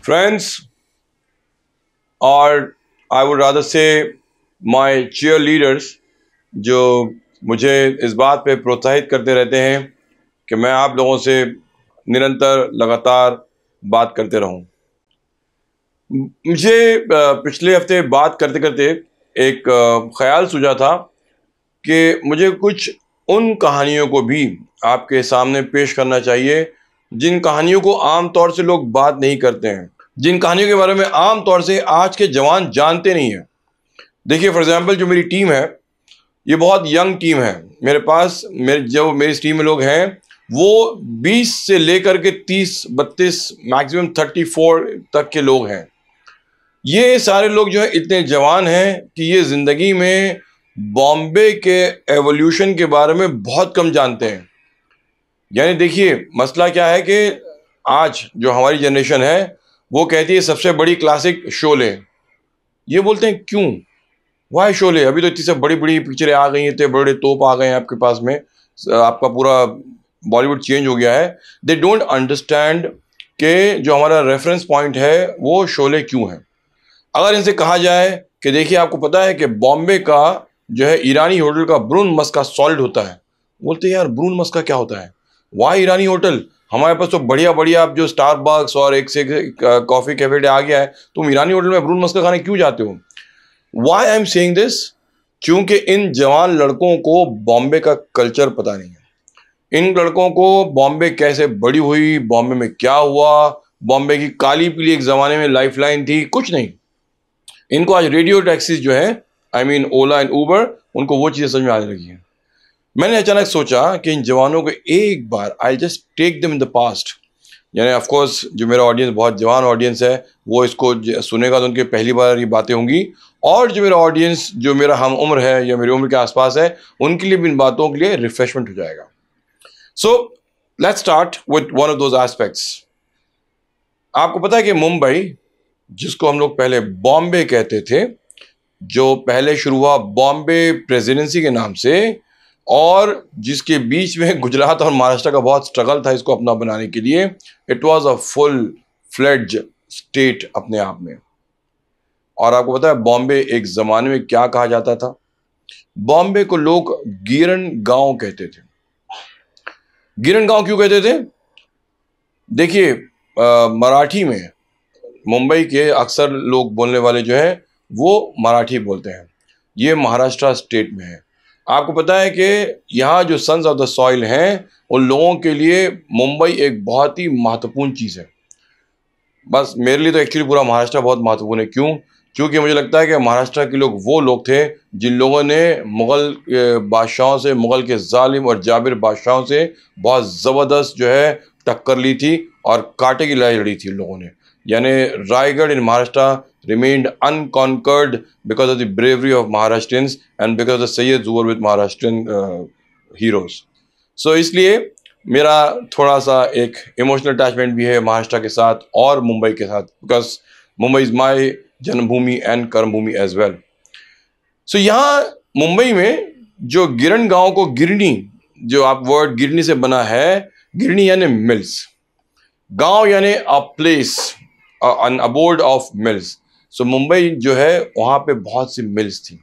Friends, or I would rather say my cheerleaders, जो मुझे इस बात पे प्रोत्साहित करते रहते हैं कि मैं आप लोगों से निरंतर लगातार बात करते रहूं। मुझे पिछले हफ्ते बात करते करते एक ख्याल सूझा था कि मुझे कुछ उन कहानियों को भी आपके सामने पेश करना चाहिए जिन कहानियों को आम तौर से लोग बात नहीं करते हैं, जिन कहानियों के बारे में आम तौर से आज के जवान जानते नहीं हैं। देखिए, फॉर एग्जांपल जो मेरी टीम है, ये बहुत यंग टीम है। मेरे पास जो मेरी इस टीम में लोग हैं वो 20 से लेकर के 30, 32, मैक्सिमम 34 तक के लोग हैं। ये सारे लोग जो है इतने जवान हैं कि ये ज़िंदगी में बॉम्बे के एवोल्यूशन के बारे में बहुत कम जानते हैं। यानी देखिए, मसला क्या है कि आज जो हमारी जनरेशन है वो कहती है सबसे बड़ी क्लासिक शोले। ये बोलते हैं क्यों, वाई शोले? अभी तो इतनी सब बड़ी बड़ी पिक्चरें आ गई हैं, इतने बड़े तोप आ गए हैं आपके पास में, आपका पूरा बॉलीवुड चेंज हो गया है। दे डोंट अंडरस्टैंड कि जो हमारा रेफरेंस पॉइंट है वो शोले क्यों है। अगर इनसे कहा जाए कि देखिए, आपको पता है कि बॉम्बे का जो है ईरानी होटल का ब्रून मस्का सॉल्ट होता है, बोलते हैं यार ब्रून मस्का क्या होता है? वाह ईरानी होटल, हमारे पास तो बढ़िया बढ़िया आप जो स्टारबक्स और एक से एक कॉफ़ी कैफे आ गया है, तुम ईरानी होटल में ब्रून मस्का खाने क्यों जाते हो? Why I am saying this? क्योंकि इन जवान लड़कों को बॉम्बे का कल्चर पता नहीं है। इन लड़कों को बॉम्बे कैसे बड़ी हुई, बॉम्बे में क्या हुआ, बॉम्बे की काली पीली एक ज़माने में लाइफ लाइन थी, कुछ नहीं। इनको आज रेडियो टैक्सीज जो है, I mean Ola and Uber, उनको वो चीज़ें समझ में आने लगी हैं। मैंने अचानक सोचा कि इन जवानों को एक बार I just take them in the past. यानी ऑफ कोर्स जो मेरा ऑडियंस बहुत जवान ऑडियंस है वो इसको सुनेगा तो उनके पहली बार ये बातें होंगी, और जो मेरा ऑडियंस जो मेरा हम उम्र है या मेरी उम्र के आसपास है उनके लिए भी इन बातों के लिए रिफ्रेशमेंट हो जाएगा। So let's start with one of those aspects. आपको पता है कि मुंबई, जिसको हम लोग पहले बॉम्बे कहते थे, जो पहले शुरू हुआ बॉम्बे प्रेसिडेंसी के नाम से, और जिसके बीच में गुजरात और महाराष्ट्र का बहुत स्ट्रगल था इसको अपना बनाने के लिए, it was a full fledged state अपने आप में। और आपको पता है बॉम्बे एक ज़माने में क्या कहा जाता था? बॉम्बे को लोग गिरन गांव कहते थे। गिरन गांव क्यों कहते थे? देखिए, मराठी में मुंबई के अक्सर लोग बोलने वाले जो है वो मराठी बोलते हैं। ये महाराष्ट्र स्टेट में है। आपको पता है कि यहाँ जो सन्स ऑफ द सॉइल हैं उन लोगों के लिए मुंबई एक बहुत ही महत्वपूर्ण चीज़ है। बस मेरे लिए तो एक्चुअली पूरा महाराष्ट्र बहुत महत्वपूर्ण है। क्यों? क्योंकि मुझे लगता है कि महाराष्ट्र के लोग वो लोग थे जिन लोगों ने मुग़ल बादशाहों से, मुग़ल के जालिम और जाबिर बादशाहों से बहुत ज़बरदस्त जो है टक्कर ली थी और कांटे की लड़ाई लड़ी थी उन लोगों ने। यानी Raigarh in Maharashtra remained unconquered because of the bravery of Maharashtrians and because of the Sayyids who were with Maharashtrian heroes. So इसलिए मेरा थोड़ा सा एक इमोशनल अटैचमेंट भी है महाराष्ट्र के साथ और मुंबई के साथ, because Mumbai is my Janmabhoomi and कर्मभूमि एज वेल। सो यहाँ मुंबई में जो गिरन गांव को गिरनी, जो आप वर्ड गिरनी से बना है, गिरनी यानी मिल्स, गांव यानी a place, an abode of mills. So Mumbai जो है वहाँ पे बहुत सी मिल्स थी।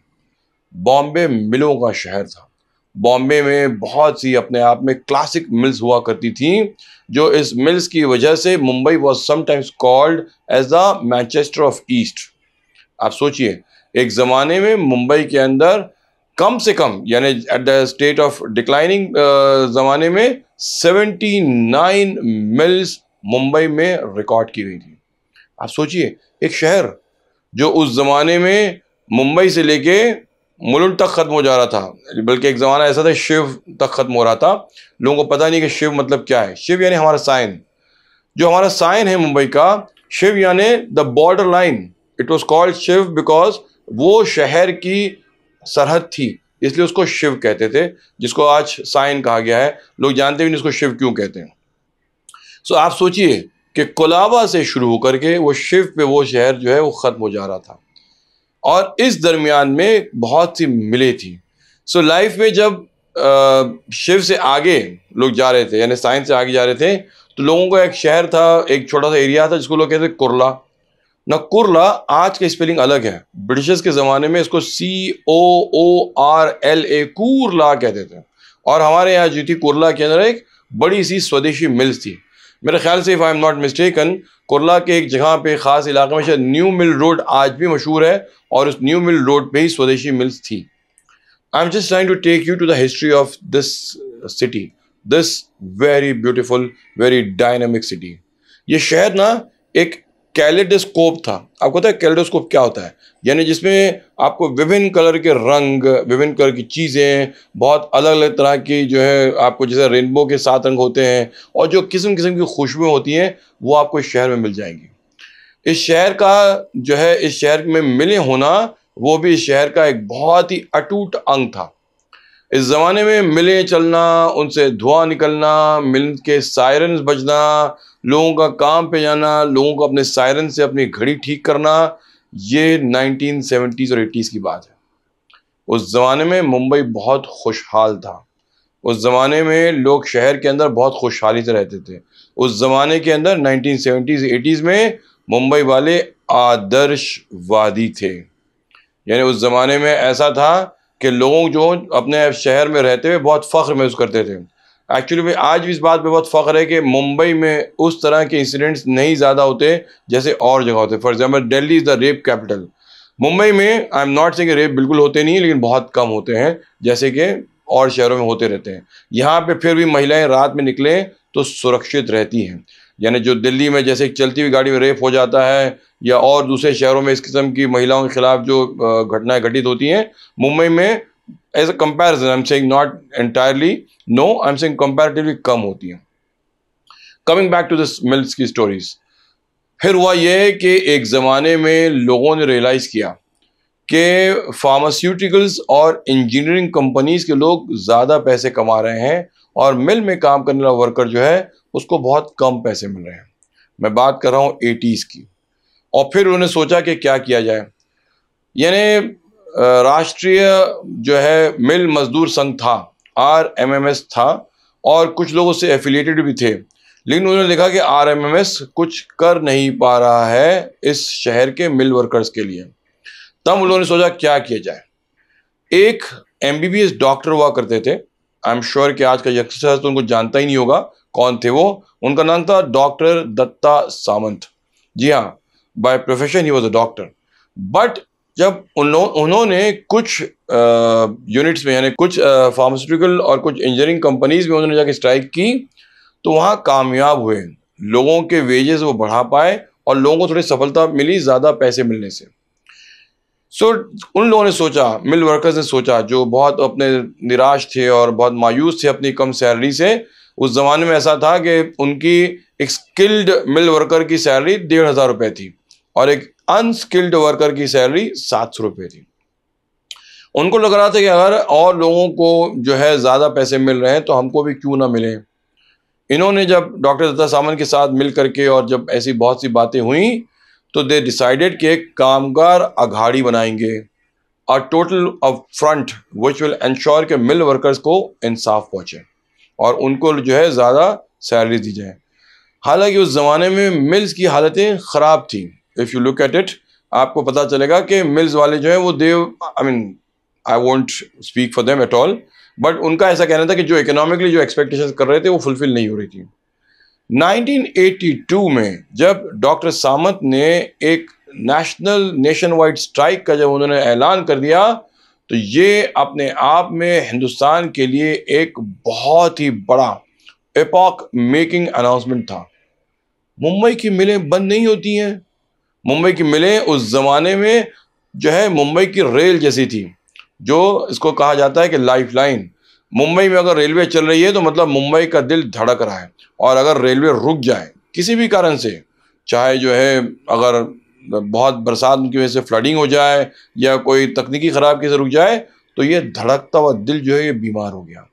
बॉम्बे मिलों का शहर था। बॉम्बे में बहुत सी अपने आप में क्लासिक मिल्स हुआ करती थी, जो इस मिल्स की वजह से Mumbai was sometimes called as the Manchester of east. आप सोचिए, एक ज़माने में मुंबई के अंदर कम से कम, यानी at the state of declining ज़माने में 79 मिल्स मुंबई में रिकॉर्ड की गई थी। आप सोचिए, एक शहर जो उस ज़माने में मुंबई से लेके मुलुंड तक ख़त्म हो जा रहा था, बल्कि एक ज़माना ऐसा था शिव तक ख़त्म हो रहा था। लोगों को पता नहीं कि शिव मतलब क्या है। शिव यानी हमारा साइन, जो हमारा साइन है मुंबई का, शिव यानी the border line. It was called Shiv because वो शहर की सरहद थी, इसलिए उसको शिव कहते थे, जिसको आज साइन कहा गया है। लोग जानते भी नहीं उसको शिव क्यों कहते हैं। सो आप सोचिए कि कोलाबा से शुरू होकर के वो शिव पे वो शहर जो है वो ख़त्म हो जा रहा था, और इस दरमियान में बहुत सी मिलें थी। सो लाइफ में जब शिव से आगे लोग जा रहे थे, यानी साइंस से आगे जा रहे थे, तो लोगों को एक शहर था, एक छोटा सा एरिया था जिसको लोग कहते थे कुर्ला। ना कुर्ला आज का स्पेलिंग अलग है, ब्रिटिशर्स के ज़माने में इसको COORLA कुर्ला कहते थे। और हमारे यहाँ जो थी कुर्ला के अंदर एक बड़ी सी स्वदेशी मिल्स थी। मेरे ख्याल से if I am not mistaken, Kurla के एक जगह पे ख़ास इलाके में शायद न्यू मिल रोड आज भी मशहूर है, और उस न्यू मिल रोड पे ही स्वदेशी मिल्स थी। I am just trying to take you to the history of this city, this very beautiful, very dynamic city. ये शहर ना एक कैलेडोस्कोप था। आपको पता है कैलेडोस्कोप क्या होता है? यानी जिसमें आपको विभिन्न कलर के रंग, विभिन्न कलर की चीज़ें, बहुत अलग अलग तरह की जो है, आपको जैसे रेनबो के 7 रंग होते हैं, और जो किस्म किस्म की खुशबुएं होती हैं वो आपको इस शहर में मिल जाएंगी। इस शहर का जो है, इस शहर में मिलें होना, वो भी इस शहर का एक बहुत ही अटूट अंग था। इस ज़माने में मिलें चलना, उनसे धुआं निकलना, मिल के सायरन्स बजना, लोगों का काम पे जाना, लोगों को अपने सायरन से अपनी घड़ी ठीक करना, ये 1970s और 80s की बात है। उस ज़माने में मुंबई बहुत खुशहाल था। उस ज़माने में लोग शहर के अंदर बहुत खुशहाली से रहते थे। उस ज़माने के अंदर 1970s 80s में मुंबई वाले आदर्शवादी थे। यानी उस ज़माने में ऐसा था कि लोग जो अपने शहर में रहते हुए बहुत फ़ख्र महसूस करते थे। एक्चुअली में आज भी इस बात पे बहुत फ़ख्र है कि मुंबई में उस तरह के इंसिडेंट्स नहीं ज़्यादा होते जैसे और जगह होते। For example Delhi is the rape capital. Mumbai में I am not saying rape बिल्कुल होते नहीं, लेकिन बहुत कम होते हैं जैसे कि और शहरों में होते रहते हैं। यहाँ पे फिर भी महिलाएं रात में निकलें तो सुरक्षित रहती हैं। यानी जो दिल्ली में जैसे चलती हुई गाड़ी में रेप हो जाता है, या और दूसरे शहरों में इस किस्म की महिलाओं के खिलाफ जो घटनाएं घटित होती हैं, मुंबई में as a comparison, I am saying not entirely, no, I am saying comparatively कम होती हैं। Coming back to this mills की स्टोरीज, फिर हुआ यह कि एक ज़माने में लोगों ने रियलाइज़ किया कि फार्मास्यूटिकल्स और इंजीनियरिंग कंपनीज के लोग ज़्यादा पैसे कमा रहे हैं, और मिल में काम करने वाला वर्कर जो है उसको बहुत कम पैसे मिल रहे हैं। मैं बात कर रहा हूँ 80s की। और फिर उन्होंने सोचा कि क्या किया जाए। यानी राष्ट्रीय जो है मिल मजदूर संघ था, RMMS था, और कुछ लोग उससे एफिलिएटेड भी थे, लेकिन उन्होंने देखा कि RMMS कुछ कर नहीं पा रहा है इस शहर के मिल वर्कर्स के लिए। तब उन्होंने सोचा क्या किया जाए। एक MBBS डॉक्टर हुआ करते थे, आई एम श्योर कि आज का यंगस्टर तो उनको जानता ही नहीं होगा कौन थे वो। उनका नाम था डॉक्टर दत्ता सामंत। जी हाँ, by profession he was a doctor. But जब उन्होंने कुछ यूनिट्स में, यानी कुछ फार्मास्यूटिकल और कुछ इंजीनियरिंग कंपनीज में उन्होंने जाके स्ट्राइक की, तो वहाँ कामयाब हुए। लोगों के वेजेस वो बढ़ा पाए और लोगों को थोड़ी सफलता मिली ज़्यादा पैसे मिलने से। उन लोगों ने सोचा, मिल वर्कर्स ने सोचा, जो बहुत अपने निराश थे और बहुत मायूस थे अपनी कम सैलरी से। उस ज़माने में ऐसा था कि उनकी एक स्किल्ड मिल वर्कर की सैलरी 1,500 रुपये थी, और एक अनस्किल्ड वर्कर की सैलरी 700 रुपये थी। उनको लग रहा था कि अगर और लोगों को जो है ज़्यादा पैसे मिल रहे हैं तो हमको भी क्यों ना मिले। इन्होंने जब डॉक्टर दत्ता सामंत के साथ मिल करके और जब ऐसी बहुत सी बातें हुई, तो दे डिसाइडेड कि एक कामगार अघाड़ी बनाएंगे, a total of front which will ensure कि मिल वर्कर्स को इंसाफ पहुंचे और उनको जो है ज़्यादा सैलरी दी जाए। हालांकि उस ज़माने में मिल्स की हालतें ख़राब थी। If you look at it, आपको पता चलेगा कि मिल्स वाले जो है वो I won't speak for them at all, but उनका ऐसा कहना था कि जो इकोनॉमिकली जो एक्सपेक्टेशंस कर रहे थे वो फुलफिल नहीं हो रही थी। 1982 में जब डॉक्टर सामंत ने एक नेशन वाइड स्ट्राइक का जब उन्होंने ऐलान कर दिया, तो ये अपने आप में हिंदुस्तान के लिए एक बहुत ही बड़ा एपॉक मेकिंग अनाउंसमेंट था। मुंबई की मिलें बंद नहीं होती हैं। मुंबई की मिलें उस ज़माने में जो है मुंबई की रेल जैसी थी, जो इसको कहा जाता है कि लाइफ लाइन। मुंबई में अगर रेलवे चल रही है तो मतलब मुंबई का दिल धड़क रहा है, और अगर रेलवे रुक जाए किसी भी कारण से, चाहे जो है अगर बहुत बरसात की वजह से फ्लडिंग हो जाए या कोई तकनीकी ख़राबी से रुक जाए, तो ये धड़कता हुआ दिल जो है ये बीमार हो गया।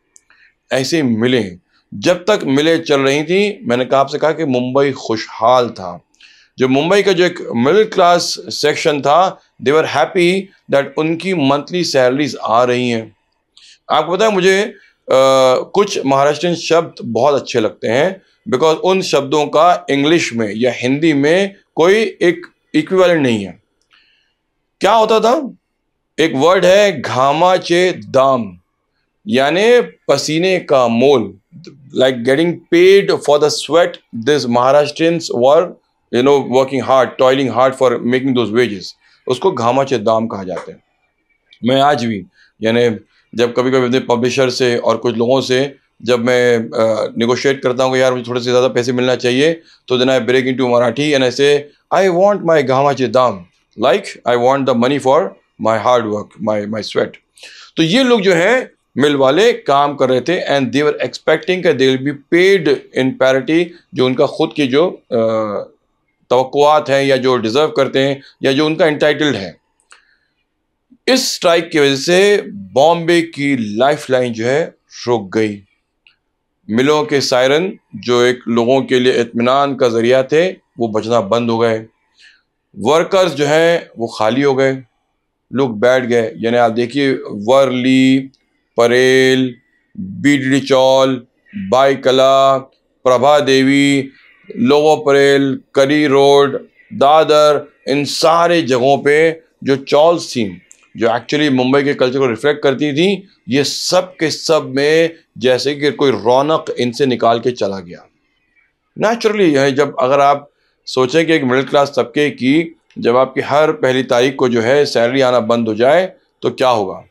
ऐसे मिलें जब तक मिलें चल रही थी, मैंने कहा आपसे कहा कि मुंबई खुशहाल था। जो मुंबई का जो एक मिडिल क्लास सेक्शन था, दे वर हैप्पी दैट उनकी मंथली सैलरीज आ रही हैं। आपको पता है मुझे कुछ महाराष्ट्रियन शब्द बहुत अच्छे लगते हैं, बिकॉज उन शब्दों का इंग्लिश में या हिंदी में कोई एक इक्विवेलेंट नहीं है। क्या होता था? एक वर्ड है घामाचे दाम, यानी पसीने का मोल, like getting paid for the sweat this Maharashtrians were working hard, toiling hard for making those wages, उसको घामाचे दाम कहा जाता है। मैं आज भी यानी जब कभी कभी अपने पब्लिशर से और कुछ लोगों से जब मैं निगोशिएट करता हूँ कि यार मुझे थोड़े से ज़्यादा पैसे मिलना चाहिए, तो then I break into Marathi and I say I want my घामाचे दाम, like I want the money for my hard work, my sweat. तो ये लोग जो है मिल वाले काम कर रहे थे and they were expecting they will be paid in parity, जो उनका खुद की जो तवक्कुआत हैं या जो डिजर्व करते हैं या जो उनका इंटाइटल्ड है। इस स्ट्राइक की वजह से बॉम्बे की लाइफलाइन जो है रुक गई। मिलों के सायरन जो एक लोगों के लिए इत्मीनान का जरिया थे वो बजना बंद हो गए। वर्कर्स जो हैं वो खाली हो गए, लोग बैठ गए। यानी आप देखिए वर्ली, परेल, बीडी चौल, बाईकला, प्रभा देवी, लोगो परेल, करी रोड, दादर, इन सारे जगहों पे जो चौल्स थी जो एक्चुअली मुंबई के कल्चर को रिफ्लेक्ट करती थी, ये सब के सब में जैसे कि कोई रौनक इनसे निकाल के चला गया। नेचुरली जब अगर आप सोचें कि एक मिडिल क्लास तबके की जब आपकी हर पहली तारीख को जो है सैलरी आना बंद हो जाए तो क्या होगा?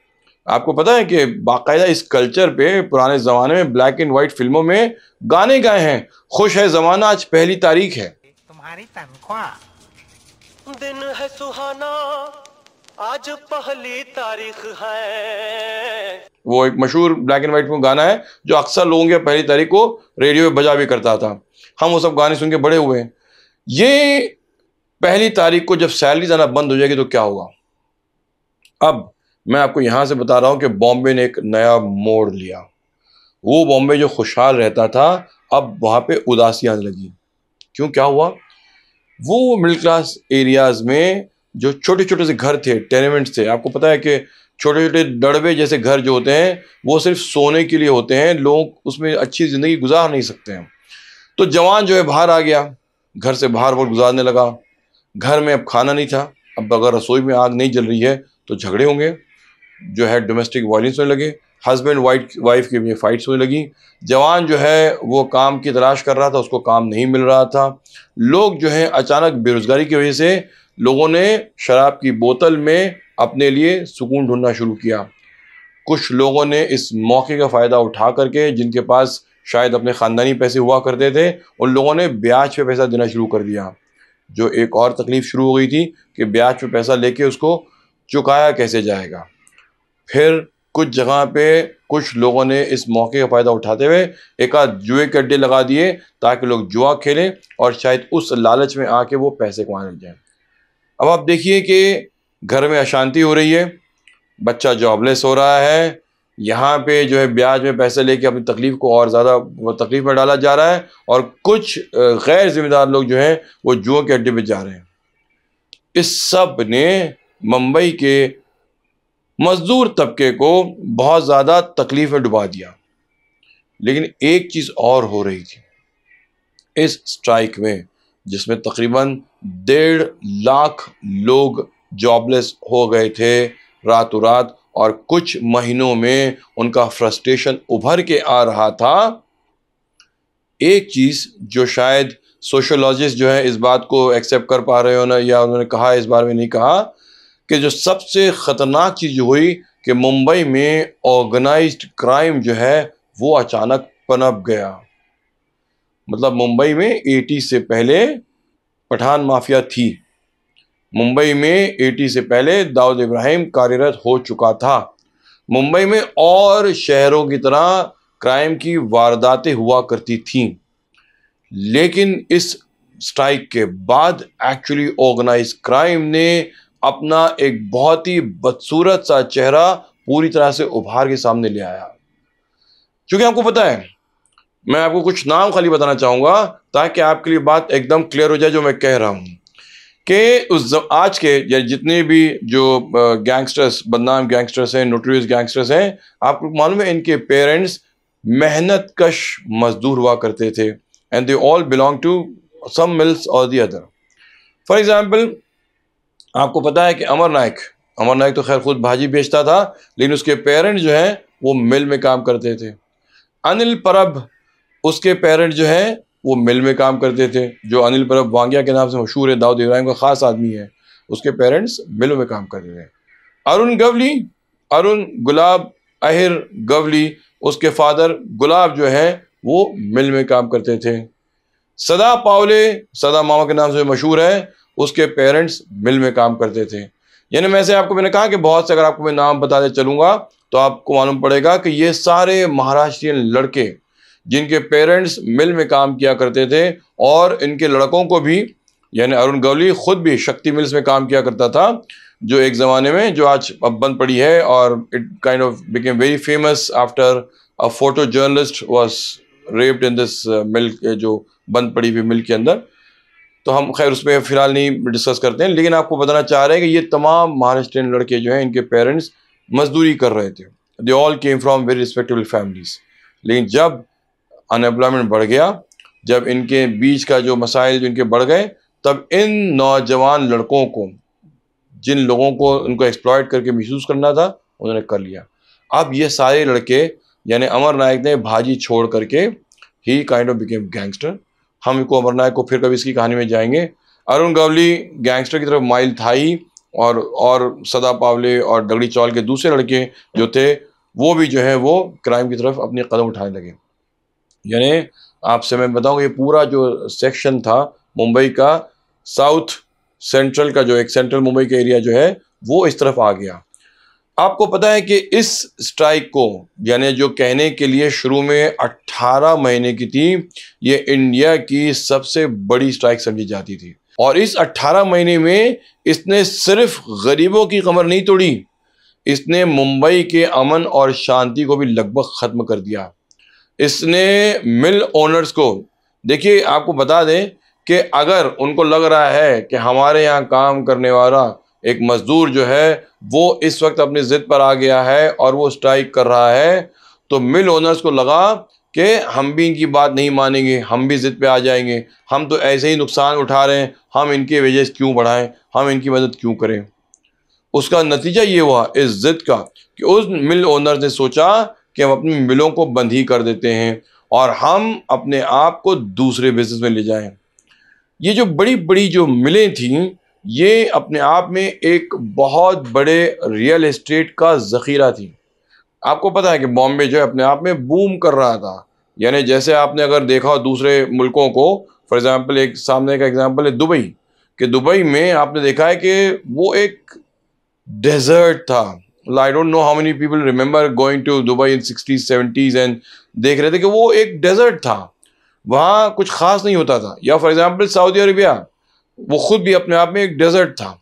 आपको पता है कि बाकायदा इस कल्चर पे पुराने ज़माने में ब्लैक एंड वाइट फिल्मों में गाने गाए हैं, खुश है ज़माना आज पहली तारीख है, तुम्हारी तनख्वाह, दिन है सुहाना आज पहली तारीख है। वो एक मशहूर ब्लैक एंड वाइट में गाना है जो अक्सर लोगों के पहली तारीख को रेडियो पे बजा भी करता था। हम वो सब गाने सुन के बड़े हुए हैं। ये पहली तारीख को जब सैलरी आना बंद हो जाएगी तो क्या होगा? अब मैं आपको यहां से बता रहा हूं कि बॉम्बे ने एक नया मोड़ लिया। वो बॉम्बे जो खुशहाल रहता था अब वहां पे उदासी आने लगी। क्यों? क्या हुआ? वो मिडिल क्लास एरियाज में जो छोटे छोटे से घर थे, टेनेमेंट्स थे, आपको पता है कि छोटे छोटे डड़बे जैसे घर जो होते हैं वो सिर्फ सोने के लिए होते हैं, लोग उसमें अच्छी ज़िंदगी गुजार नहीं सकते हैं। तो जवान जो है बाहर आ गया, घर से बाहर वक्त गुजारने लगा। घर में अब खाना नहीं था, अब अगर रसोई में आग नहीं जल रही है तो झगड़े होंगे, जो है डोमेस्टिक वायलेंस होने लगे, हस्बैंड वाइफ की फाइट्स होने लगी। जवान जो है वो काम की तलाश कर रहा था, उसको काम नहीं मिल रहा था। लोग जो है अचानक बेरोजगारी की वजह से लोगों ने शराब की बोतल में अपने लिए सुकून ढूंढना शुरू किया। कुछ लोगों ने इस मौके का फ़ायदा उठा करके, जिनके पास शायद अपने ख़ानदानी पैसे हुआ करते थे, उन लोगों ने ब्याज पे पैसा देना शुरू कर दिया। जो एक और तकलीफ शुरू हो गई थी कि ब्याज पे पैसा लेके उसको चुकाया कैसे जाएगा। फिर कुछ जगह पे कुछ लोगों ने इस मौके का फ़ायदा उठाते हुए एक आध जुए के अड्डे लगा दिए ताकि लोग जुआ खेलें और शायद उस लालच में आके वो पैसे कमाने लग जाएं। अब आप देखिए कि घर में अशांति हो रही है, बच्चा जॉबलेस हो रहा है, यहाँ पे जो है ब्याज में पैसे लेके अपनी तकलीफ को और ज़्यादा तकलीफ में डाला जा रहा है और कुछ गैर जिम्मेदार लोग जो हैं वो जुओं के अड्डे पे जा रहे हैं। इस सब ने मुंबई के मजदूर तबके को बहुत ज़्यादा तकलीफ में डुबा दिया। लेकिन एक चीज़ और हो रही थी इस स्ट्राइक में, जिसमें तकरीबन 1.5 लाख लोग जॉबलेस हो गए थे रातों रात, और कुछ महीनों में उनका फ्रस्ट्रेशन उभर के आ रहा था। एक चीज़ जो शायद सोशोलॉजिस्ट जो है इस बात को एक्सेप्ट कर पा रहे हो ना, या उन्होंने कहा इस बारे में नहीं कहा, कि जो सबसे ख़तरनाक चीज़ हुई कि मुंबई में ऑर्गेनाइज्ड क्राइम जो है वो अचानक पनप गया। मतलब मुंबई में 80 से पहले पठान माफिया थी, मुंबई में 80 से पहले दाऊद इब्राहिम कार्यरत हो चुका था। मुंबई में और शहरों की तरह क्राइम की वारदातें हुआ करती थीं, लेकिन इस स्ट्राइक के बाद एक्चुअली ऑर्गेनाइज क्राइम ने अपना एक बहुत ही बदसूरत सा चेहरा पूरी तरह से उभार के सामने ले आया। क्योंकि आपको पता है, मैं आपको कुछ नाम खाली बताना चाहूँगा ताकि आपके लिए बात एकदम क्लियर हो जाए जो मैं कह रहा हूँ कि आज के या जितने भी जो गैंगस्टर्स, बदनाम गैंगस्टर्स हैं, नोटोरियस गैंगस्टर्स हैं, आपको मालूम है इनके पेरेंट्स मेहनत कश मजदूर हुआ करते थे। and they all belong to some mills or the other. For example, आपको पता है कि अमर नायक तो खैर खुद भाजी बेचता था, लेकिन उसके पेरेंट जो हैं वो मिल में काम करते थे। अनिल परब, उसके पेरेंट जो हैं वो मिल में काम करते थे। जो अनिल परब वांगिया के नाम से मशहूर है, दाऊद इब्राहिम का ख़ास आदमी है, उसके पेरेंट्स मिलों में काम करते थे। अरुण गुलाब अहिर गवली, उसके फादर गुलाब जो है वो मिल में काम करते थे। सदा पावले, सदा मामा के नाम से मशहूर है, उसके पेरेंट्स मिल में काम करते थे। यानी मैंने कहा कि बहुत से अगर आपको मैं नाम बताते चलूँगा तो आपको मालूम पड़ेगा कि ये सारे महाराष्ट्रियन लड़के जिनके पेरेंट्स मिल में काम किया करते थे, और इनके लड़कों को भी, यानी अरुण गवली खुद भी शक्ति मिल्स में काम किया करता था, जो एक ज़माने में, जो आज अब बंद पड़ी है, और it kind of became very famous after a photo journalist was raped in this mill, जो बंद पड़ी हुई मिल के अंदर। तो हम खैर उस पर फिलहाल नहीं डिस्कस करते हैं, लेकिन आपको बताना चाह रहे हैं कि ये तमाम महाराष्ट्रियन लड़के जो हैं, इनके पेरेंट्स मजदूरी कर रहे थे। They all came from very respectable families. लेकिन जब अनएम्प्लॉयमेंट बढ़ गया, जब इनके बीच का जो मसाइल जो इनके बढ़ गए, तब इन नौजवान लड़कों को, जिन लोगों को उनको एक्सप्लॉइट करके मिसयूज करना था, उन्होंने कर लिया। अब ये सारे लड़के, यानी अमर नायक ने भाजी छोड़ करके ही काइंड ऑफ बिकेम गैंगस्टर। हम इनको अमर नायक को फिर कभी इसकी कहानी में जाएंगे। अरुण गवली गैंगस्टर की तरफ माइल था ही, और सदा पावले और दगड़ी चौल के दूसरे लड़के जो थे वो भी जो है वो क्राइम की तरफ अपने कदम उठाने लगे। यानी आपसे मैं बताऊँ, ये पूरा जो सेक्शन था मुंबई का, साउथ सेंट्रल का, जो एक सेंट्रल मुंबई का एरिया जो है वो इस तरफ आ गया। आपको पता है कि इस स्ट्राइक को, यानी जो कहने के लिए शुरू में 18 महीने की थी, ये इंडिया की सबसे बड़ी स्ट्राइक समझी जाती थी। और इस 18 महीने में इसने सिर्फ गरीबों की कमर नहीं तोड़ी, इसने मुंबई के अमन और शांति को भी लगभग ख़त्म कर दिया। इसने मिल ओनर्स को, देखिए आपको बता दें कि अगर उनको लग रहा है कि हमारे यहाँ काम करने वाला एक मजदूर जो है वो इस वक्त अपनी ज़िद पर आ गया है और वो स्ट्राइक कर रहा है, तो मिल ओनर्स को लगा कि हम भी इनकी बात नहीं मानेंगे, हम भी ज़िद पे आ जाएंगे, हम तो ऐसे ही नुकसान उठा रहे हैं, हम इनके वेजेस क्यों बढ़ाएं, हम इनकी मदद क्यों करें। उसका नतीजा ये हुआ इस ज़िद का कि उस मिल ओनर्स ने सोचा कि हम अपनी मिलों को बंद ही कर देते हैं और हम अपने आप को दूसरे बिजनेस में ले जाएं। ये जो बड़ी बड़ी जो मिलें थीं, ये अपने आप में एक बहुत बड़े रियल एस्टेट का ज़ख़ीरा थी। आपको पता है कि बॉम्बे जो है अपने आप में बूम कर रहा था। यानी जैसे आपने अगर देखा हो दूसरे मुल्कों को, फॉर एग्ज़ाम्पल एक सामने का एग्जांपल है दुबई, कि दुबई में आपने देखा है कि वो एक डेजर्ट था। I don't know how many people remember going to Dubai in 60s 70s and देख रहे थे कि वो एक डेजर्ट था, वहाँ कुछ ख़ास नहीं होता था। या फॉर एग्ज़ाम्पल सऊदी अरेबिया, वो ख़ुद भी अपने आप में एक डेजर्ट था।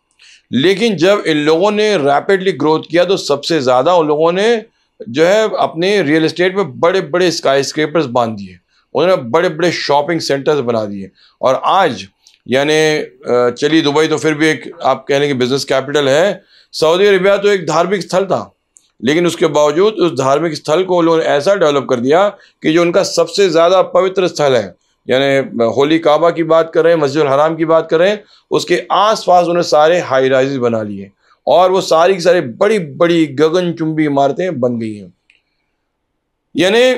लेकिन जब इन लोगों ने रैपिडली ग्रोथ किया तो सबसे ज़्यादा उन लोगों ने जो है अपने रियल एस्टेट में बड़े बड़े स्काई स्क्रेपर्स बांध दिए, उन्होंने बड़े बड़े शॉपिंग सेंटर्स बना दिए। और आज यानी चलिए दुबई तो फिर भी एक आप कह लें कि बिजनेस कैपिटल है, सऊदी अरेबिया तो एक धार्मिक स्थल था, लेकिन उसके बावजूद उस धार्मिक स्थल को उन्होंने ऐसा डेवलप कर दिया कि जो उनका सबसे ज़्यादा पवित्र स्थल है, यानी होली काबा की बात कर रहे हैं, मस्जिद हराम की बात कर रहे हैं, उसके आसपास उन्होंने सारे हाई राइजेस बना लिए और वो सारी की सारी बड़ी बड़ी गगनचुंबी इमारतें बन गई हैं। यानी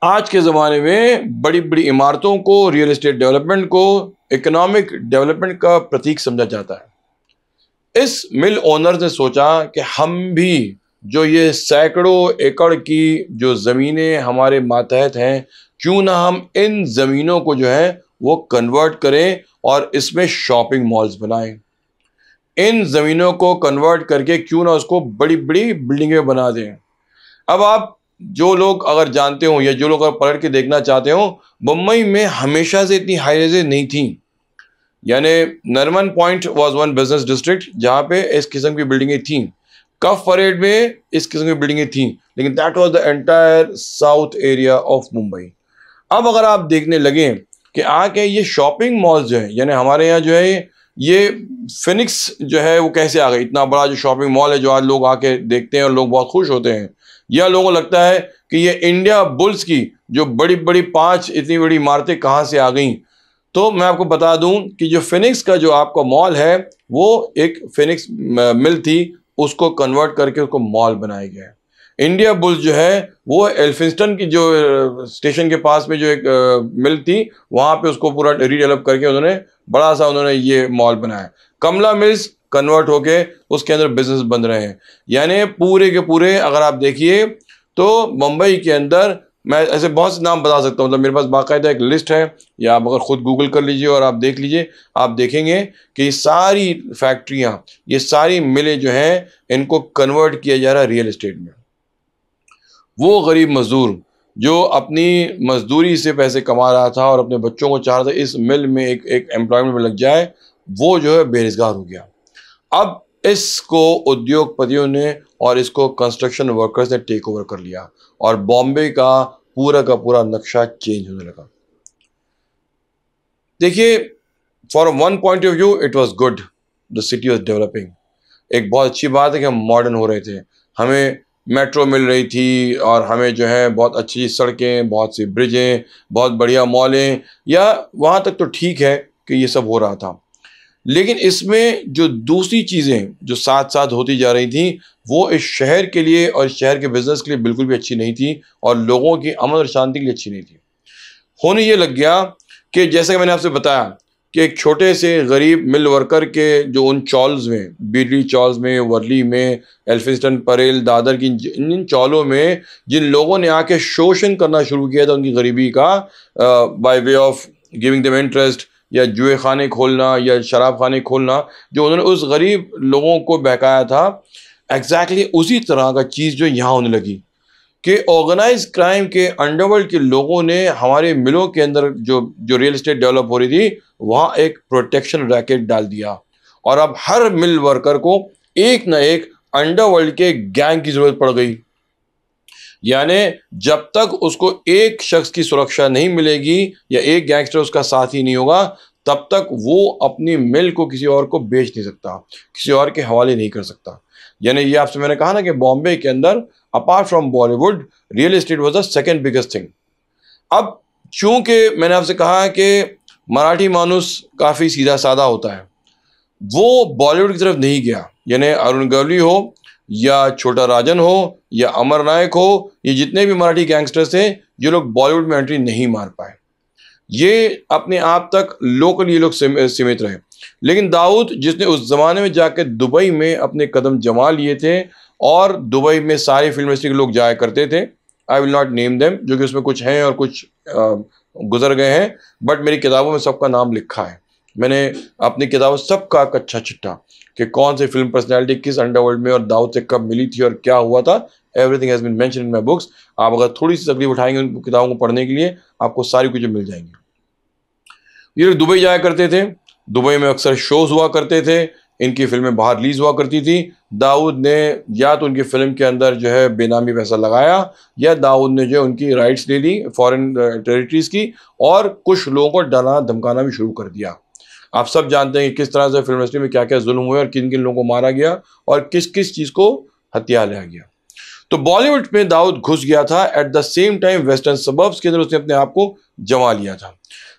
आज के ज़माने में बड़ी बड़ी इमारतों को, रियल एस्टेट डेवलपमेंट को इकोनॉमिक डेवलपमेंट का प्रतीक समझा जाता है। इस मिल ओनर्स ने सोचा कि हम भी जो ये सैकड़ों एकड़ की जो ज़मीनें हमारे मातहत हैं, क्यों ना हम इन ज़मीनों को जो है वो कन्वर्ट करें और इसमें शॉपिंग मॉल्स बनाएं। इन ज़मीनों को कन्वर्ट करके क्यों ना उसको बड़ी बड़ी बिल्डिंगें बना दें। अब आप जो लोग अगर जानते हो या जो लोग अगर पलट के देखना चाहते हो, मुंबई में हमेशा से इतनी हाई राइजें नहीं थी। यानी Nariman point was one business district जहाँ पे इस किस्म की बिल्डिंगें थीं, कफ परेड में इस किस्म की बिल्डिंगें थीं, लेकिन that was the entire south area of Mumbai. अब अगर आप देखने लगें कि आके ये शॉपिंग मॉल्स जो है, यानी हमारे यहाँ जो है ये फिनिक्स जो है वो कैसे आ गई, इतना बड़ा जो शॉपिंग मॉल है जो आज लोग आके देखते हैं और लोग बहुत खुश होते हैं, या लोगों को लगता है कि ये इंडिया बुल्स की जो बड़ी बड़ी 5 इतनी बड़ी इमारतें कहाँ से आ गई। तो मैं आपको बता दूं कि जो फिनिक्स का जो आपका मॉल है वो एक फिनिक्स मिल थी, उसको कन्वर्ट करके उसको मॉल बनाया गया है। इंडिया बुल्स जो है वो एल्फिंस्टन की जो स्टेशन के पास में जो एक मिल थी, वहां पे उसको पूरा रीडेवलप करके उन्होंने बड़ा सा उन्होंने ये मॉल बनाया। कमला मिल्स कन्वर्ट होके उसके अंदर बिजनेस बन रहे हैं। यानी पूरे के पूरे अगर आप देखिए तो मुंबई के अंदर मैं ऐसे बहुत से नाम बता सकता हूँ, मतलब मेरे पास बाकायदा एक लिस्ट है, या आप अगर खुद गूगल कर लीजिए और आप देख लीजिए, आप देखेंगे कि ये सारी फैक्ट्रियाँ, ये सारी मिलें जो हैं, इनको कन्वर्ट किया जा रहा है रियल एस्टेट में। वो गरीब मजदूर जो अपनी मजदूरी से पैसे कमा रहा था और अपने बच्चों को चाह रहा था इस मिल में एक एम्प्लॉयमेंट में लग जाए, वो जो है बेरोजगार हो गया। अब इसको उद्योगपतियों ने और इसको कंस्ट्रक्शन वर्कर्स ने टेक ओवर कर लिया और बॉम्बे का पूरा नक्शा चेंज होने लगा। देखिए, for one point of view it was good, the city was developing. एक बहुत अच्छी बात है कि हम मॉडर्न हो रहे थे, हमें मेट्रो मिल रही थी और हमें जो है बहुत अच्छी सड़कें, बहुत सी ब्रिजें, बहुत बढ़िया मॉलें, या वहाँ तक तो ठीक है कि ये सब हो रहा था। लेकिन इसमें जो दूसरी चीज़ें जो साथ साथ होती जा रही थी, वो इस शहर के लिए और इस शहर के बिजनेस के लिए बिल्कुल भी अच्छी नहीं थी और लोगों की अमन और शांति के लिए अच्छी नहीं थी। होने ये लग गया कि जैसे कि मैंने आपसे बताया कि एक छोटे से गरीब मिल वर्कर के जो उन चॉल्स में, बीडली चॉल्स में, वर्ली में, एल्फिंस्टन, परेल, दादर की इन चॉलों में जिन लोगों ने आके शोषण करना शुरू किया था उनकी गरीबी का, by way of giving them interest, या जुए खाने खोलना या शराब खाने खोलना, जो उन्होंने उस गरीब लोगों को बहकाया था, एग्जैक्टली उसी तरह का चीज़ जो यहाँ होने लगी कि ऑर्गेनाइज क्राइम के अंडरवर्ल्ड के लोगों ने हमारे मिलों के अंदर जो जो रियल एस्टेट डेवलप हो रही थी वहाँ एक प्रोटेक्शन रैकेट डाल दिया और अब हर मिल वर्कर को एक न एक अंडरवर्ल्ड के गैंग की जरूरत पड़ गई। यानी जब तक उसको एक शख्स की सुरक्षा नहीं मिलेगी या एक गैंगस्टर उसका साथी नहीं होगा, तब तक वो अपनी मिल को किसी और को बेच नहीं सकता, किसी और के हवाले नहीं कर सकता। यानी ये आपसे मैंने कहा ना कि बॉम्बे के अंदर apart from Bollywood real estate was the second biggest thing. अब चूंकि मैंने आपसे कहा कि मराठी मानुस काफ़ी सीधा साधा होता है, वो बॉलीवुड की तरफ नहीं गया। यानी अरुण गवली हो या छोटा राजन हो या अमर नायक हो, ये जितने भी मराठी गैंगस्टर्स थे, ये लोग बॉलीवुड में एंट्री नहीं मार पाए, ये अपने आप तक लोकल ये लोग सीमित रहे। लेकिन दाऊद जिसने उस जमाने में जाकर दुबई में अपने कदम जमा लिए थे, और दुबई में सारे फिल्म इंडस्ट्री के लोग जाया करते थे, I will not name them, जो कि उसमें कुछ हैं और कुछ गुजर गए हैं, बट मेरी किताबों में सबका नाम लिखा है। मैंने अपनी किताबों सबका कच्चा चिट्ठा कि कौन सी फिल्म पर्सनैलिटी किस अंडरवर्ल्ड में और दाऊद से कब मिली थी और क्या हुआ था, everything has been mention in my books. आप अगर थोड़ी सी तकलीफ उठाएंगे उन किताबों को पढ़ने के लिए, आपको सारी कुछ मिल जाएंगी। ये लोग दुबई जाया करते थे, दुबई में अक्सर शोज हुआ करते थे, इनकी फिल्में बाहर रिलीज हुआ करती थी। दाऊद ने या तो उनकी फिल्म के अंदर जो है बेनामी पैसा लगाया, या दाऊद ने जो उनकी राइट्स ले ली फॉरेन टेरिटरीज की, और कुछ लोगों को डराना धमकाना भी शुरू कर दिया। आप सब जानते हैं कि किस तरह से फिल्म इंडस्ट्री में क्या क्या जुल्म हुए और किन किन लोगों को मारा गया और किस किस चीज़ को हथिया लिया गया। तो बॉलीवुड में दाऊद घुस गया था, at the same time western suburbs के अंदर उसने अपने आप को जमा लिया था।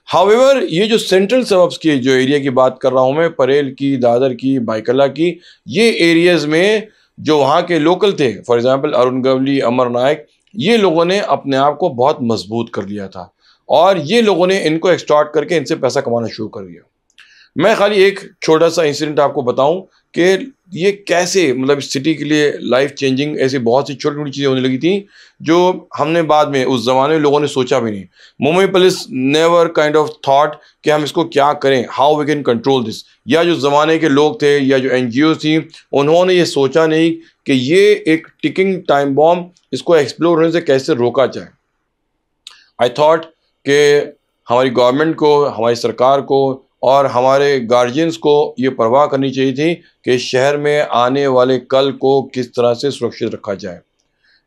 हाउएवर ये जो सेंट्रल सबर्ब्स की जो एरिया की बात कर रहा हूँ मैं, परेल की, दादर की, बाइकला की, ये एरियाज में जो वहाँ के लोकल थे, फॉर एग्जांपल अरुण गवली, अमर नायक, ये लोगों ने अपने आप को बहुत मजबूत कर लिया था और ये लोगों ने इनको एक्सटॉर्ट करके इनसे पैसा कमाना शुरू कर दिया। मैं खाली एक छोटा सा इंसिडेंट आपको बताऊं कि ये कैसे, मतलब सिटी के लिए लाइफ चेंजिंग ऐसी बहुत सी छोटी छोटी चीज़ें होने लगी थी जो हमने बाद में उस जमाने में लोगों ने सोचा भी नहीं। Mumbai police never kind of thought कि हम इसको क्या करें, how we can control this, या जो ज़माने के लोग थे या जो NGOs थी, उन्होंने ये सोचा नहीं कि ये एक टिकिंग टाइम बॉम्ब, इसको एक्सप्लोर होने से कैसे रोका जाए। आई थॉट कि हमारी गवर्नमेंट को, हमारी सरकार को और हमारे गार्जियंस को ये परवाह करनी चाहिए थी कि शहर में आने वाले कल को किस तरह से सुरक्षित रखा जाए।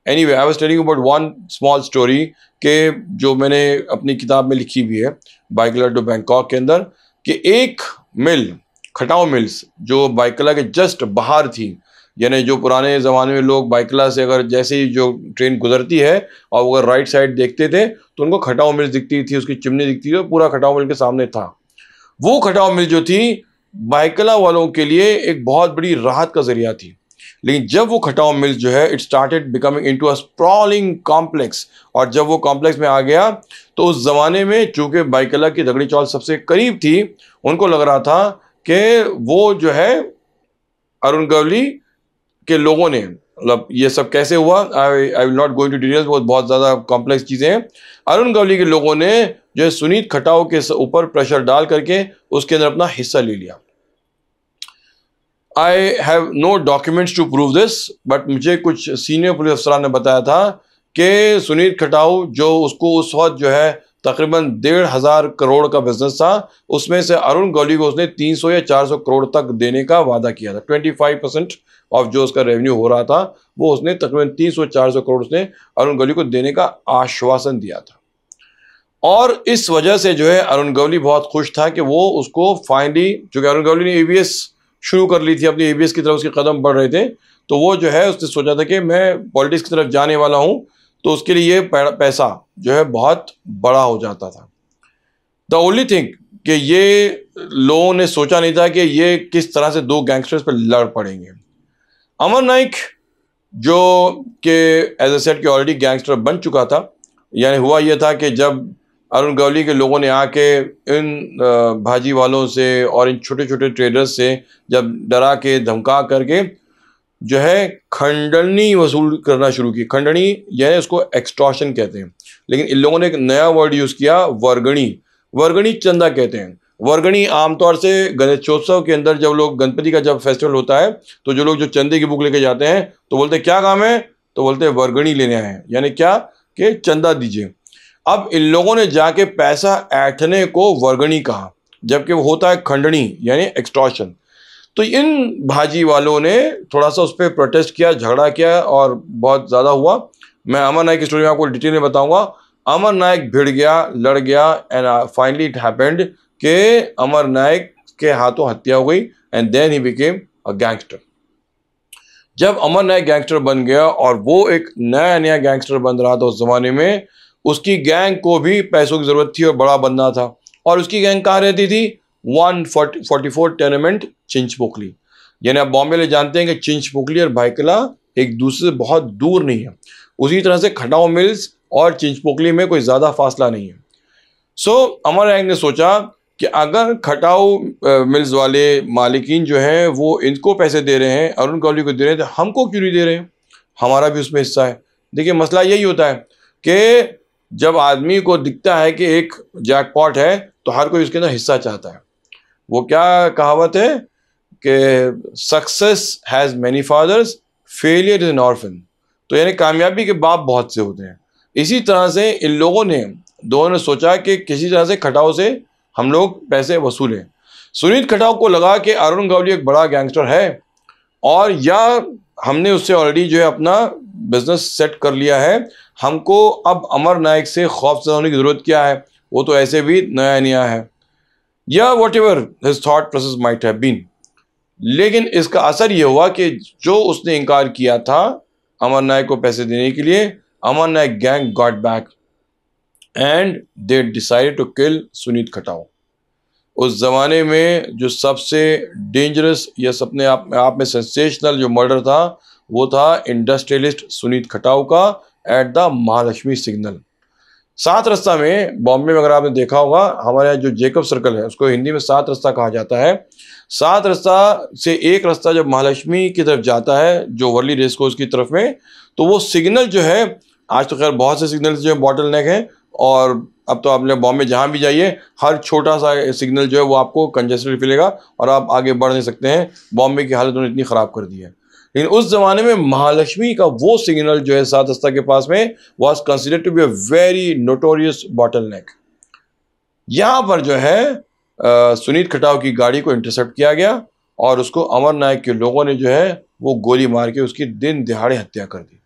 Anyway, I was telling about one small story कि जो मैंने अपनी किताब में लिखी भी है, बाइकला टू बैंकॉक के अंदर, कि एक मिल खटाव मिल्स जो बाइकला के जस्ट बाहर थी, यानी जो पुराने ज़माने में लोग बाइकला से अगर जैसे ही जो ट्रेन गुजरती है और अगर राइट साइड देखते थे तो उनको खटाव मिल्स दिखती थी, उसकी चिमनी दिखती थी, पूरा खटाव मिल के सामने था। वो खटाव मिल जो थी बाइकला वालों के लिए एक बहुत बड़ी राहत का जरिया थी। लेकिन जब वो खटाव मिल्स जो है it started becoming into a sprawling complex, और जब वो कॉम्प्लेक्स में आ गया तो उस जमाने में चूंकि बाइकला की दगड़ी चौल सबसे करीब थी, उनको लग रहा था कि वो जो है अरुण गवली के लोगों ने, मतलब ये सब कैसे हुआ, I will not go into details, बहुत ज़्यादा कॉम्प्लेक्स चीज़ें हैं। अरुण गवली के लोगों ने जो है सुनीत खटाव के ऊपर प्रेशर डाल करके उसके अंदर अपना हिस्सा ले लिया। I have no documents to prove this, but मुझे कुछ सीनियर पुलिस अफसरान ने बताया था कि सुनीत खटाव जो उसको उस वक्त जो है तकरीबन 1,500 करोड़ का बिजनेस था, उसमें से अरुण गवली को उसने 300 या 400 करोड़ तक देने का वादा किया था। 25% ऑफ जो उसका रेवेन्यू हो रहा था वो उसने तकरीबन 300-400 करोड़ उसने अरुण गवली को देने का आश्वासन दिया था। और इस वजह से जो है अरुण गवली बहुत खुश था कि वो उसको फाइनली, चूंकि अरुण गवली ने एबीएस शुरू कर ली थी, अपनी एबीएस की तरफ उसके कदम बढ़ रहे थे, तो वो जो है उसने सोचा था कि मैं पॉलिटिक्स की तरफ जाने वाला हूं, तो उसके लिए ये पैसा जो है बहुत बड़ा हो जाता था। द ओनली थिंग कि ये लोगों ने सोचा नहीं था कि ये किस तरह से दो गैंगस्टर्स पर लड़ पड़ेंगे। अमर नाइक जो कि एज ए सेट के ऑलरेडी गैंगस्टर बन चुका था, यानी हुआ यह था कि जब अरुण गवली के लोगों ने आके इन भाजी वालों से और इन छोटे छोटे ट्रेडर्स से जब डरा के धमका करके जो है खंडनी वसूल करना शुरू की, खंडनी यानी उसको एक्सटॉर्शन कहते हैं, लेकिन इन लोगों ने एक नया वर्ड यूज़ किया, वर्गणी। वर्गणी चंदा कहते हैं। वर्गणी आमतौर से गणेशोत्सव के अंदर जब लोग गणपति का जब फेस्टिवल होता है तो जो लोग जो चंदे की बुक लेके जाते हैं तो बोलते हैं क्या काम है, तो बोलते हैं वर्गणी लेने आए हैं, यानी क्या कि चंदा दीजिए। अब इन लोगों ने जाके पैसा ऐंठने को वर्गणी कहा, जबकि वो होता है खंडनी यानी एक्सटॉर्शन। तो इन भाजी वालों ने थोड़ा सा उस पर प्रोटेस्ट किया, झगड़ा किया और बहुत ज़्यादा हुआ। मैं अमर नाइक की स्टोरी में आपको डिटेल में बताऊंगा। अमर नाइक भिड़ गया, लड़ गया, एंड फाइनली इट हैपेंड कि अमर नाइक के हाथों हत्या हो गई, and then he became a gangster. जब अमर नाइक गैंगस्टर बन गया और वो एक नया गैंगस्टर बन रहा था उस जमाने में, उसकी गैंग को भी पैसों की जरूरत थी और बड़ा बनना था। और उसकी गैंग कहाँ रहती थी? 144 टेनेमेंट चिंचपोकली, यानी आप बॉम्बे में जानते हैं कि चिंचपोकली और भाइकला एक दूसरे से बहुत दूर नहीं है, उसी तरह से खटाव मिल्स और चिंचपोकली में कोई ज़्यादा फासला नहीं है। सो अमर नाइक ने सोचा कि अगर खटाव मिल्स वाले मालिकीन जो हैं वो इनको पैसे दे रहे हैं, अरुण गवली को दे रहे हैं, तो हमको क्यों नहीं दे रहे हैं, हमारा भी उसमें हिस्सा है। देखिए मसला यही होता है कि जब आदमी को दिखता है कि एक जैकपॉट है तो हर कोई उसके अंदर हिस्सा चाहता है। वो क्या कहावत है कि success has many fathers, failure is an orphan. तो यानी कामयाबी के बाप बहुत से होते हैं। इसी तरह से इन लोगों ने दोनों ने सोचा कि किसी तरह से खटाव से हम लोग पैसे वसूलें। सुनीत खटाव को लगा कि अरुण गवली एक बड़ा गैंगस्टर है और या हमने उससे ऑलरेडी जो है अपना बिजनेस सेट कर लिया है, हमको अब अमर नाइक से खौफजदा होने की ज़रूरत क्या है, वो तो ऐसे भी नया है, या whatever his thought process might have been. लेकिन इसका असर ये हुआ कि जो उसने इनकार किया था अमर नाइक को पैसे देने के लिए, Amar Naik gang got back and they decided to kill Sunit Khatau. उस ज़माने में जो सबसे डेंजरस या अपने आप में सेंसेशनल जो मर्डर था वो था इंडस्ट्रियलिस्ट सुनीत खटाव का एट द महालक्ष्मी सिग्नल। 7 रास्ता में बॉम्बे में अगर आपने देखा होगा, हमारे यहाँ जो जेकब सर्कल है उसको हिंदी में 7 रास्ता कहा जाता है। 7 रास्ता से एक रास्ता जब महालक्ष्मी की तरफ जाता है जो वर्ली रेस कोर्स की तरफ में, तो वो सिग्नल जो है, आज तो खैर बहुत से सिग्नल जो है बॉटल नेक है, और अब तो आपने बॉम्बे जहाँ भी जाइए हर छोटा सा सिग्नल जो है वो आपको कंजेस्टेड मिलेगा और आप आगे बढ़ नहीं सकते हैं। बॉम्बे की हालत उन्होंने इतनी ख़राब कर दी है। लेकिन उस ज़माने में महालक्ष्मी का वो सिग्नल जो है 7 रास्ता के पास में was considered to be a very notorious bottleneck. यहाँ पर जो है सुनीत खटाव की गाड़ी को इंटरसेप्ट किया गया और उसको अमर नाइक के लोगों ने जो है वो गोली मार के उसकी दिन दिहाड़े हत्या कर दी।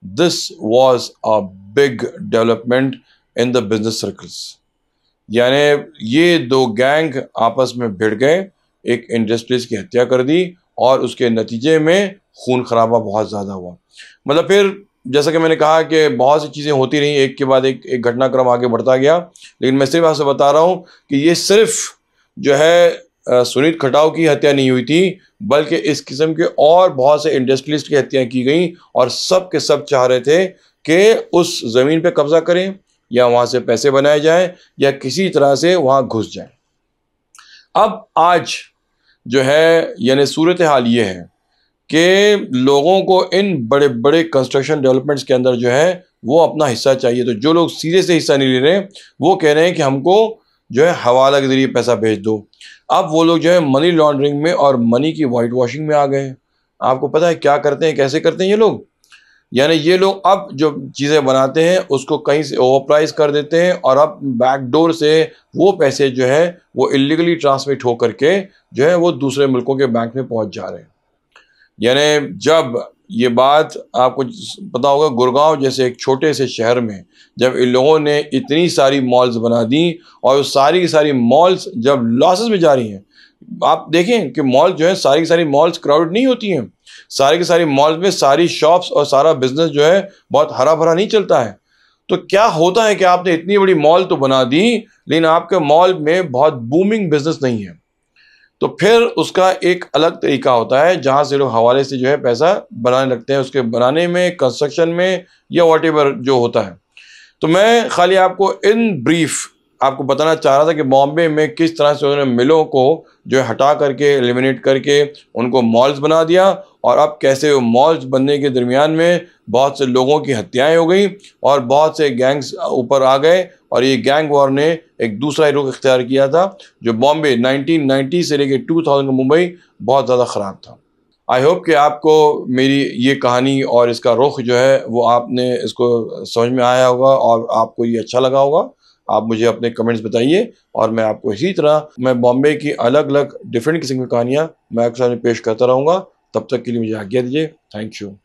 This was a big development in the business circles, यानी ये दो गैंग आपस में भिड़ गए। एक इंडस्ट्रियलिस्ट की हत्या कर दी और उसके नतीजे में खून खराबा बहुत ज़्यादा हुआ। मतलब फिर जैसा कि मैंने कहा कि बहुत सी चीज़ें होती रहीं, एक के बाद एक घटनाक्रम आगे बढ़ता गया, लेकिन मैं सिर्फ आपसे बता रहा हूँ कि ये सिर्फ जो है सुनीत खटाव की हत्या नहीं हुई थी, बल्कि इस किस्म के और बहुत से इंडस्ट्रियलिस्ट की हत्याएं की गई और सब के सब चाह रहे थे कि उस ज़मीन पे कब्जा करें या वहाँ से पैसे बनाए जाएं या किसी तरह से वहाँ घुस जाएं। अब आज जो है यानी सूरत हाल ये है कि लोगों को इन बड़े बड़े कंस्ट्रक्शन डेवलपमेंट्स के अंदर जो है वो अपना हिस्सा चाहिए। तो जो लोग सीधे से हिस्सा नहीं ले रहे वो कह रहे हैं कि हमको जो है हवाला के जरिए पैसा भेज दो। अब वो लोग जो है मनी लॉन्ड्रिंग में और मनी की वाइट वॉशिंग में आ गए हैं। आपको पता है क्या करते हैं, कैसे करते हैं ये लोग? यानी ये लोग अब जो चीज़ें बनाते हैं उसको कहीं से ओवर प्राइस कर देते हैं और अब बैकडोर से वो पैसे जो है वो इलीगली ट्रांसमिट हो करके जो है वो दूसरे मुल्कों के बैंक में पहुंच जा रहे हैं। यानी जब ये बात आपको पता होगा, गुड़गांव जैसे एक छोटे से शहर में जब इन लोगों ने इतनी सारी मॉल्स बना दी और सारी की सारी मॉल्स जब लॉसेस में जा रही हैं, आप देखें कि मॉल जो है सारी की सारी मॉल्स क्राउडेड नहीं होती हैं। सारी की सारी मॉल्स में सारी शॉप्स और सारा बिजनेस जो है बहुत हरा भरा नहीं चलता है। तो क्या होता है कि आपने इतनी बड़ी मॉल तो बना दी लेकिन आपके मॉल में बहुत बूमिंग बिजनेस नहीं है, तो फिर उसका एक अलग तरीका होता है जहां से लोग हवाले से जो है पैसा बनाने लगते हैं, उसके बनाने में, कंस्ट्रक्शन में या व्हाटएवर जो होता है। तो मैं खाली आपको इन ब्रीफ आपको बताना चाह रहा था कि बॉम्बे में किस तरह से उन्होंने मिलों को जो है हटा करके एलिमिनेट करके उनको मॉल्स बना दिया और अब कैसे वो मॉल्स बनने के दरमियान में बहुत से लोगों की हत्याएं हो गई और बहुत से गैंग्स ऊपर आ गए और ये गैंग वॉर ने एक दूसरा रुख इख्तियार किया था जो बॉम्बे 1990 से लेकर 2000 का मुंबई बहुत ज़्यादा ख़राब था। आई होप कि आपको मेरी ये कहानी और इसका रुख जो है वो आपने इसको समझ में आया होगा और आपको ये अच्छा लगा होगा। आप मुझे अपने कमेंट्स बताइए और मैं आपको इसी तरह मैं बॉम्बे की अलग अलग डिफरेंट किस्म की कहानियाँ मैं आपके सामने पेश करता रहूँगा। तब तक के लिए मुझे आज्ञा दीजिए। Thank you.